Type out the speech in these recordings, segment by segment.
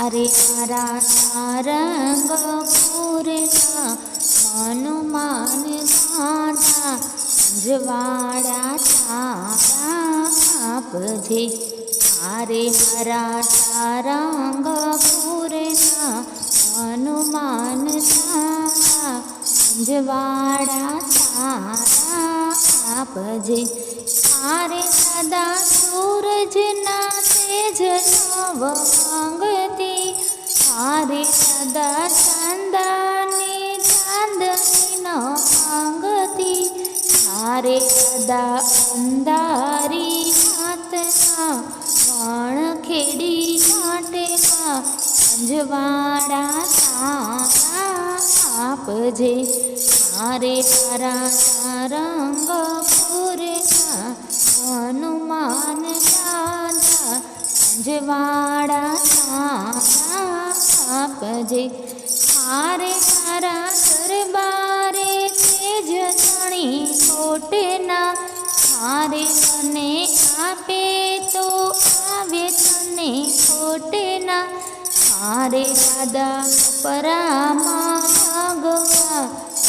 हारे मारा सारंग पूरना हनुमान दादा अंजवाड़ा तारा आपजे। हारे मारा सारंग पूरना हनुमान दादा अंजवाड़ा तारा आपजे। हारे सदा सूरज ना तेज नव अंगती हारे सदा चंदनी चांदनी न अंगती हारे सदा अंधारी हाथना वणखेड़ी काटेना अंजवाड़ा तारा आपजे। हारे तारा सारंग पूरना हनुमान दादा अंजवाड़ा तारा आपजे। हारे तारा दरबारे तेज धणी कोटना हारे तने आपे तो आवे तने कोटना हारे दादा परामा भगवा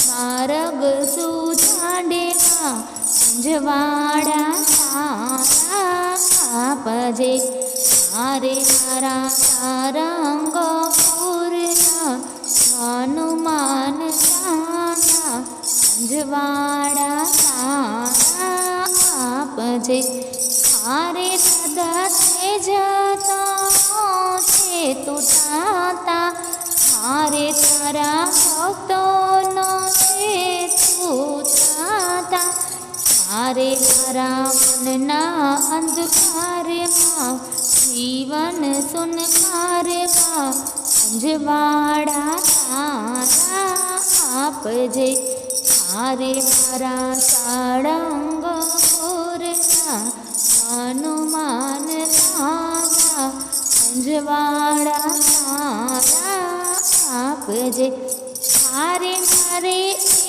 मार्ग सुधाडेवा अंजवाड़ा तारा आपजे। हारे तारा सारंग पूरना हनुमान दादा अंजवाड़ा तारा आपजे। हारे दादा तेजता छे तू ताता हारे तारा भक्तोनो छे तू ताता हारे तारा मनना अंधकारमा जीवन सुनकारमा अंजवाड़ा तारा आपजे। हारे तारा सारंग पूरना हनुमान दादा अंजवाड़ा तारा आपजे।